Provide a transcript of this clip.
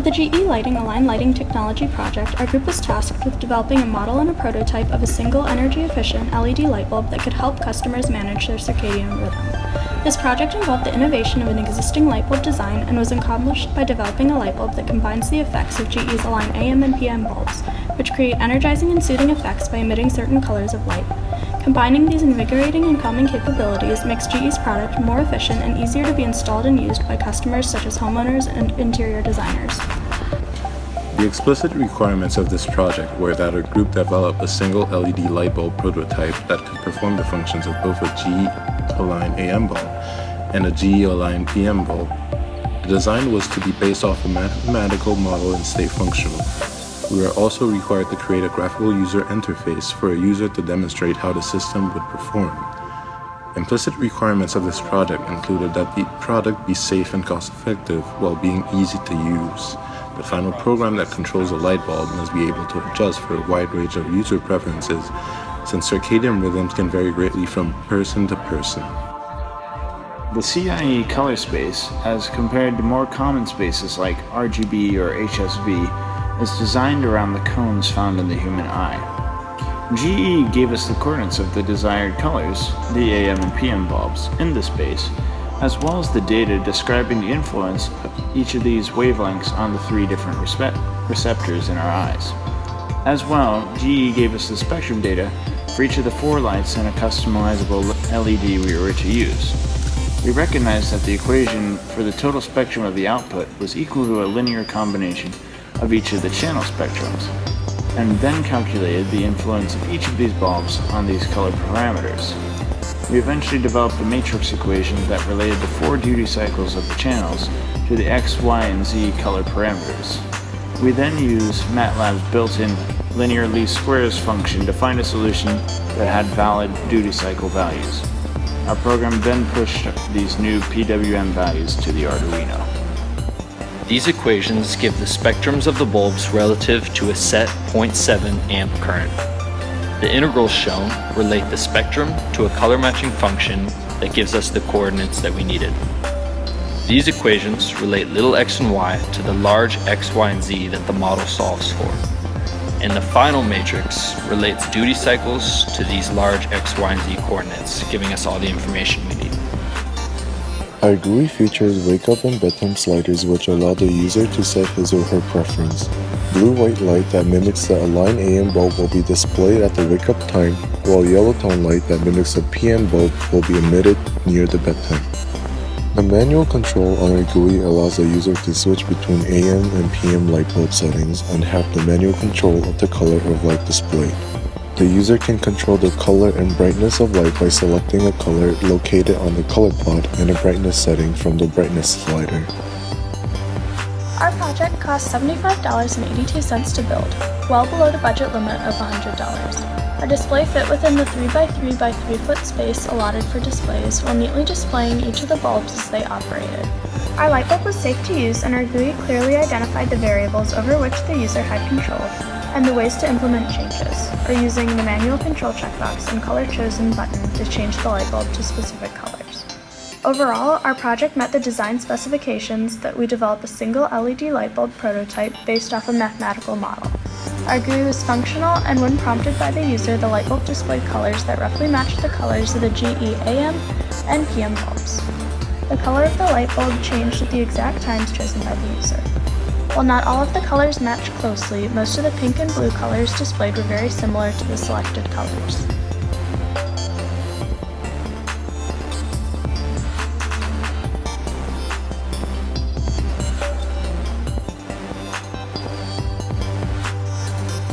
For the GE Lighting Align Lighting Technology project, our group was tasked with developing a model and a prototype of a single energy-efficient LED light bulb that could help customers manage their circadian rhythm. This project involved the innovation of an existing light bulb design and was accomplished by developing a light bulb that combines the effects of GE's Align AM and PM bulbs, which create energizing and soothing effects by emitting certain colors of light. Combining these invigorating and calming capabilities makes GE's product more efficient and easier to be installed and used by customers such as homeowners and interior designers. The explicit requirements of this project were that our group develop a single LED light bulb prototype that could perform the functions of both a GE Align AM bulb and a GE Align PM bulb. The design was to be based off a mathematical model and stay functional. We were also required to create a graphical user interface for a user to demonstrate how the system would perform. Implicit requirements of this project included that the product be safe and cost-effective while being easy to use. The final program that controls the light bulb must be able to adjust for a wide range of user preferences, since circadian rhythms can vary greatly from person to person. The CIE color space, as compared to more common spaces like RGB or HSV, is designed around the cones found in the human eye. GE gave us the coordinates of the desired colors, the AM and PM bulbs, in the space, as well as the data describing the influence of each of these wavelengths on the three different receptors in our eyes. As well, GE gave us the spectrum data for each of the four lights and a customizable LED we were to use. We recognized that the equation for the total spectrum of the output was equal to a linear combination of each of the channel spectrums, and then calculated the influence of each of these bulbs on these color parameters. We eventually developed a matrix equation that related the four duty cycles of the channels to the X, Y, and Z color parameters. We then used MATLAB's built-in linear least squares function to find a solution that had valid duty cycle values. Our program then pushed these new PWM values to the Arduino. These equations give the spectrums of the bulbs relative to a set 0.7 amp current. The integrals shown relate the spectrum to a color matching function that gives us the coordinates that we needed. These equations relate little x and y to the large x, y, and z that the model solves for. And the final matrix relates duty cycles to these large x, y, and z coordinates, giving us all the information we need. Our GUI features wake-up and bedtime sliders which allow the user to set his or her preference. Blue-white light that mimics the Align AM bulb will be displayed at the wake-up time, while yellow tone light that mimics the PM bulb will be emitted near the bedtime. The manual control on our GUI allows the user to switch between AM and PM light bulb settings and have the manual control of the color of light displayed. The user can control the color and brightness of light by selecting a color located on the color plot and a brightness setting from the brightness slider. Our project cost $75.82 to build, well below the budget limit of $100. Our display fit within the 3x3 by 3 foot space allotted for displays while neatly displaying each of the bulbs as they operated. Our light bulb was safe to use, and our GUI clearly identified the variables over which the user had control and the ways to implement changes, or using the manual control checkbox and color chosen button to change the light bulb to specific colors. Overall, our project met the design specifications that we develop a single LED light bulb prototype based off a mathematical model. Our GUI was functional, and when prompted by the user, the light bulb displayed colors that roughly matched the colors of the GE AM and PM bulbs. The color of the light bulb changed at the exact times chosen by the user. While not all of the colors matched closely, most of the pink and blue colors displayed were very similar to the selected colors.